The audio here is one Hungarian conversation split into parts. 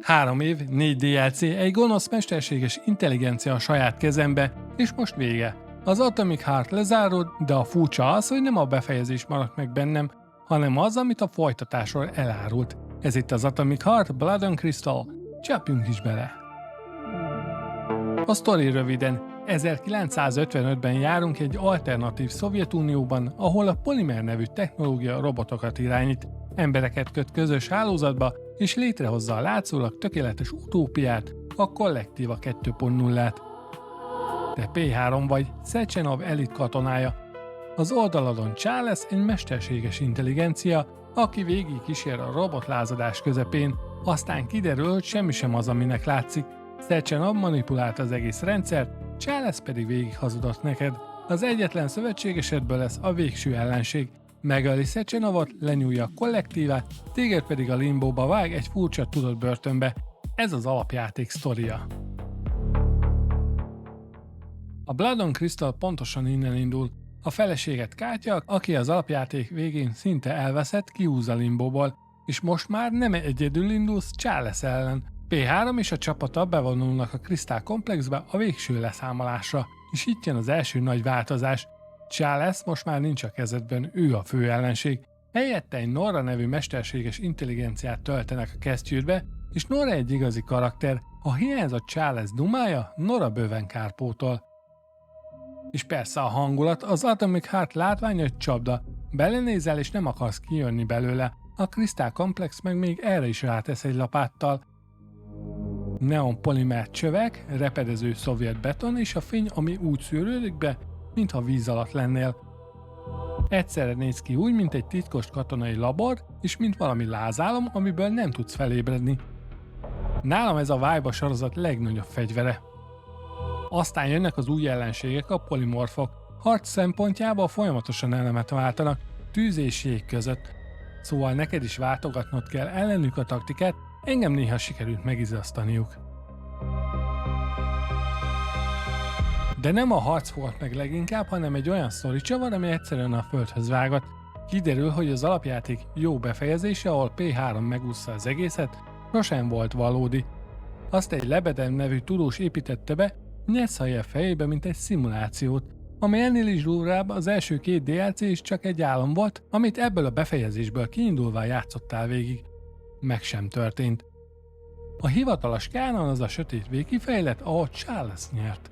3 év, 4 DLC, egy gonosz mesterséges intelligencia a saját kezembe, és most vége. Az Atomic Heart lezárult, de a furcsa az, hogy nem a befejezés maradt meg bennem, hanem az, amit a folytatásról elárult. Ez itt az Atomic Heart Blood and Crystal. Csapjunk is bele! A sztori röviden. 1955-ben járunk egy alternatív Szovjetunióban, ahol a Polimer nevű technológia robotokat irányít, embereket köt közös hálózatba, és létrehozza a látszólag tökéletes utópiát, a Kollektíva 2.0-át. Te P3 vagy, Szecsenov elit katonája. Az oldaladon Charles egy mesterséges intelligencia, aki végig kísér a robotlázadás közepén, aztán kiderül, hogy semmi sem az, aminek látszik. Szecsenov manipulált az egész rendszert, Charles pedig végig hazudott neked. Az egyetlen szövetségesedből lesz a végső ellenség. Megöli Szecsenovot, lenyúlja a Kollektívát, téged pedig a limbóba vág egy furcsa tudott börtönbe. Ez az alapjáték sztoria. A Blood and Crystal pontosan innen indul. A feleséget Kátya, aki az alapjáték végén szinte elveszett, kihúz a limbóból, és most már nem egyedül indulsz Charles ellen. P3 és a csapata bevonulnak a Crystal komplexbe a végső leszámolásra, és itt jön az első nagy változás. Charles most már nincs a kezedben, ő a fő ellenség. Helyette egy Nora nevű mesterséges intelligenciát töltenek a kesztyűdbe, és Nora egy igazi karakter. Ha hiányzott Charles dumája, Nora bőven kárpótol. És persze a hangulat, az Atomic Heart látványa egy csapda. Belenézel és nem akarsz kijönni belőle. A Crystal komplex meg még erre is rátesz egy lapáttal. Neon polimer csövek, repedező szovjet beton és a fény, ami úgy szűrődik be, mintha víz alatt lennél. Egyszerre néz ki úgy, mint egy titkos katonai labor, és mint valami lázálom, amiből nem tudsz felébredni. Nálam ez a Vibe sorozat legnagyobb fegyvere. Aztán jönnek az új ellenségek, a polimorfok. Harc szempontjából folyamatosan elemet váltanak, tűz és jég között. Szóval neked is váltogatnod kell ellenük a taktikát, engem néha sikerült megizasztaniuk. De nem a harc volt meg leginkább, hanem egy olyan sztori csavar, ami egyszerűen a földhöz vágott. Kiderül, hogy az alapjáték jó befejezése, ahol P3 megúszta az egészet, sosem volt valódi. Azt egy Lebedem nevű tudós építette be, nyersz hallja fejébe, mint egy szimulációt, ami ennél is durvább, az első 2 DLC is csak egy álom volt, amit ebből a befejezésből kiindulva játszottál végig. Meg sem történt. A hivatalos kánon az a sötét végkifejlet, ahol Charles nyert.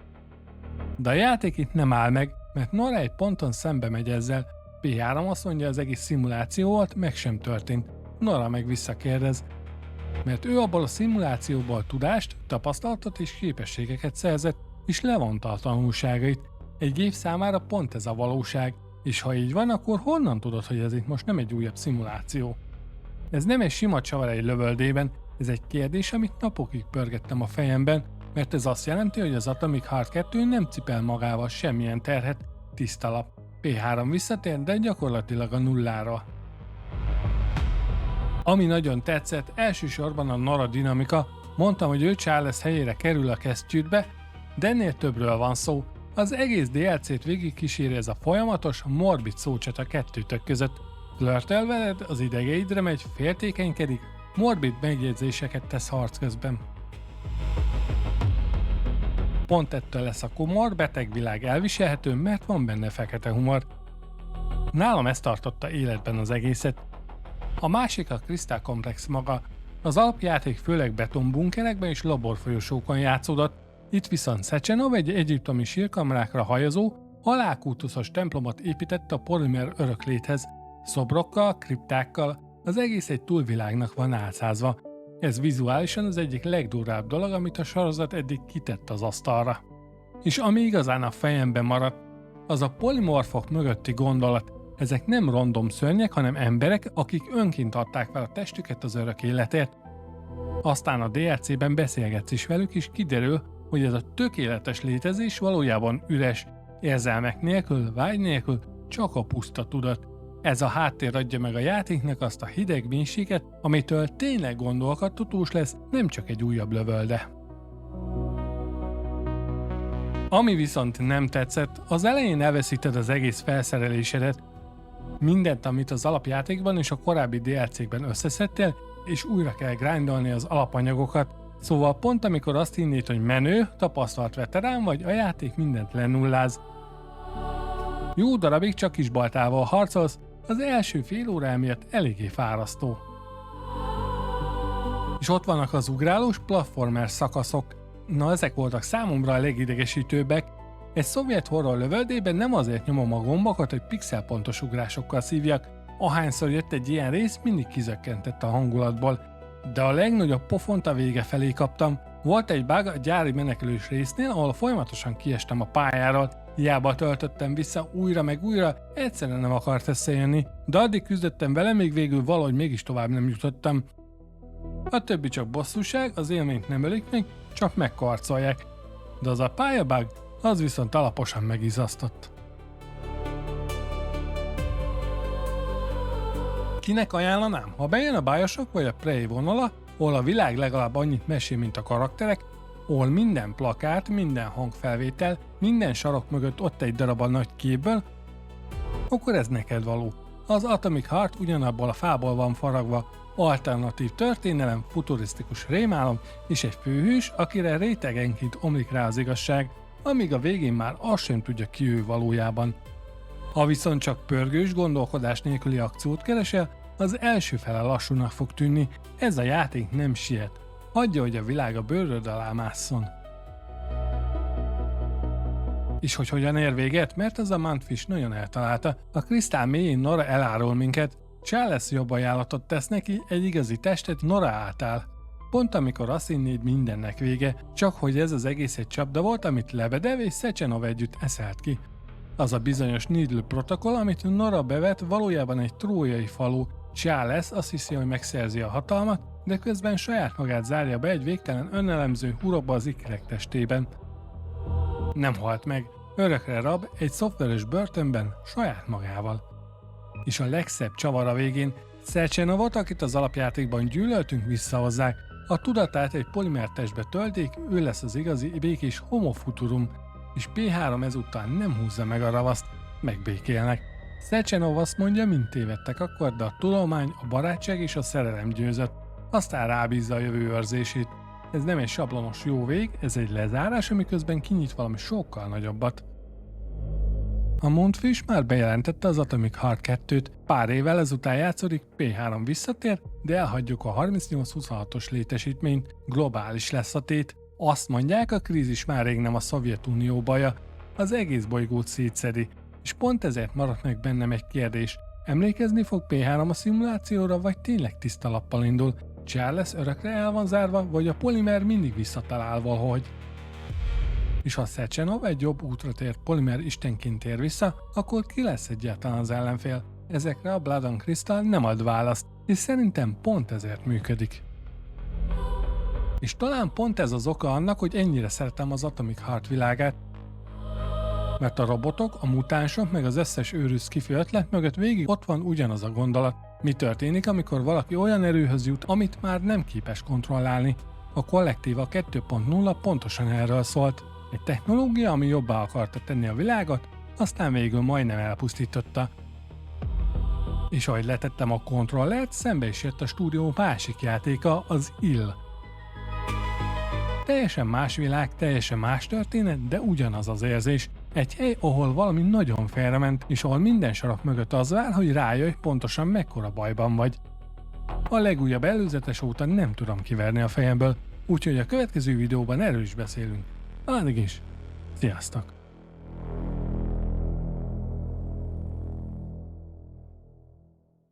De a játék itt nem áll meg, mert Nora egy ponton szembe megy ezzel. P3 azt mondja, az egész szimuláció volt, meg sem történt. Nora meg visszakérdez, mert ő abból a szimulációból tudást, tapasztalatot és képességeket szerzett, és levonta a tanulságait. Egy év számára pont ez a valóság, és ha így van, akkor honnan tudod, hogy ez itt most nem egy újabb szimuláció? Ez nem egy sima csavar egy lövöldében, ez egy kérdés, amit napokig pörgettem a fejemben, mert ez azt jelenti, hogy az Atomic Heart 2 nem cipel magával semmilyen terhet, tiszta lap. P3 visszatér, de gyakorlatilag a nullára. Ami nagyon tetszett, elsősorban a Nora dinamika, mondtam, hogy ő Charles helyére kerül a kesztyűtbe, de ennél többről van szó. Az egész DLC-t végig kíséri ez a folyamatos, morbid szócsata kettőtök között. Flörtöl veled, az idegeidre megy, féltékenykedik, morbid megjegyzéseket tesz harc közben. Pont ettől lesz a komor, beteg világ elviselhető, mert van benne fekete humor. Nálam ez tartotta életben az egészet. A másik a Crystal Complex maga. Az alapjáték főleg betonbunkerekben és laborfolyosókon játszódott, itt viszont Szecsenov egy egyiptomi sírkamrákra hajazó, halálkultuszos templomot épített a Polimer örökléthez. Szobrokkal, kriptákkal, az egész egy túlvilágnak van álcázva. Ez vizuálisan az egyik legdurvább dolog, amit a sorozat eddig kitett az asztalra. És ami igazán a fejemben maradt, az a polimorfok mögötti gondolat. Ezek nem random szörnyek, hanem emberek, akik önként adták fel a testüket az örök életért. Aztán a DLC-ben beszélgetsz is velük, és kiderül, hogy ez a tökéletes létezés valójában üres, érzelmek nélkül, vágy nélkül, csak a puszta tudat. Ez a háttér adja meg a játéknak azt a hideg mélységet, amitől tényleg gondolkodtatós lesz, nem csak egy újabb lövölde. Ami viszont nem tetszett, az elején elveszíted az egész felszerelésedet. Mindent, amit az alapjátékban és a korábbi DLC-kben összeszedtél, és újra kell grindolni az alapanyagokat, szóval pont amikor azt hinnéd, hogy menő, tapasztalt veterán vagy, a játék mindent lenulláz. Jó darabig csak kisbaltával harcolsz, az első fél óra miatt eléggé fárasztó. És ott vannak az ugrálós platformer szakaszok. Na, ezek voltak számomra a legidegesítőbbek. Egy szovjet horror lövöldében nem azért nyomom a gombokat, hogy pixelpontos ugrásokkal szívjak. Ahányszor jött egy ilyen rész, mindig kizökkentett a hangulatból. De a legnagyobb pofont a vége felé kaptam. Volt egy bug a gyári menekülős résznél, ahol folyamatosan kiestem a pályáról. Hiába töltöttem vissza újra meg újra, egyszerűen nem akart összejönni, de addig küzdöttem vele, még végül valahogy mégis tovább nem jutottam. A többi csak bosszúság, az élményt nem ölik meg, csak megkarcolják. De az a pályabug, az viszont alaposan megizasztott. Kinek ajánlanám? Ha bejön a Bioshock vagy a Prey vonala, ahol a világ legalább annyit mesél, mint a karakterek, ahol minden plakát, minden hangfelvétel, minden sarok mögött ott egy darab a nagy képből, akkor ez neked való. Az Atomic Heart ugyanabból a fából van faragva, alternatív történelem, futurisztikus rémálom és egy főhős, akire rétegenként omlik rá az igazság, amíg a végén már azt sem tudja ki ő valójában. Ha viszont csak pörgős, gondolkodás nélküli akciót keresel, az első fele lassúnak fog tűnni, ez a játék nem siet. Hagyja, hogy a világ a bőröd alá másszon. És hogy hogyan ér véget, mert az a Mantfish nagyon eltalálta. A krisztál mélyén Nora elárul minket, Charles jobb ajánlatot tesz neki, egy igazi testet Nora átáll. Pont amikor azt hinnéd, mindennek vége, csak hogy ez az egész egy csapda volt, amit Lebedev és Szecsenov együtt eszelt ki. Az a bizonyos Needle protokoll, amit Nora bevet, valójában egy trójai falu. Charles azt hiszi, hogy megszerzi a hatalmat, de közben saját magát zárja be egy végtelen önelemző hurokba az ikrek testében. Nem halt meg, örökre rab egy szoftveres börtönben saját magával. És a legszebb csavar a végén, Szecsenovot, akit az alapjátékban gyűlöltünk, visszahozzák. A tudatát egy polimertestbe tölték, ő lesz az igazi békés Homo Futurum, és P3 ezután nem húzza meg a ravaszt, megbékélnek. Szecsenov azt mondja, mind tévedtek akkor, de a tudomány, a barátság és a szerelem győzött, aztán rábízza a jövő őrzését. Ez nem egy sablonos jó vég, ez egy lezárás, amiközben kinyit valami sokkal nagyobbat. A Mantfish már bejelentette az Atomic Heart 2-t, pár évvel ezután játszódik, P3 visszatér, de elhagyjuk a 38-26-os létesítményt, globális lesz a tét. Azt mondják, a krízis már rég nem a Szovjetunió baja, az egész bolygót szétszedi, és pont ezért maradt meg bennem egy kérdés. Emlékezni fog P3 a szimulációra, vagy tényleg tiszta lappal indul? Charles örökre el van zárva, vagy a polimer mindig visszatalál valahogy? És ha Szecsenov egy jobb útra tért polimer istenként tér vissza, akkor ki lesz egyáltalán az ellenfél? Ezekre a Blood and Crystal nem ad választ, és szerintem pont ezért működik. És talán pont ez az oka annak, hogy ennyire szeretem az Atomic Heart világát, mert a robotok, a mutánsok meg az összes őrűz skifi ötlet mögött végig ott van ugyanaz a gondolat. Mi történik, amikor valaki olyan erőhöz jut, amit már nem képes kontrollálni? A Kollektíva 2.0 pontosan erről szólt. Egy technológia, ami jobbá akarta tenni a világot, aztán végül majdnem elpusztította. És ahogy letettem a kontrollert, szembe is jött a stúdió másik játéka, az Ill. Teljesen más világ, teljesen más történet, de ugyanaz az érzés. Egy hely, ahol valami nagyon félrement, és ahol minden sarok mögött az vár, hogy rájöjj, pontosan mekkora bajban vagy. A legújabb előzetes óta nem tudom kiverni a fejemből, úgyhogy a következő videóban erről is beszélünk. Addig is, sziasztok!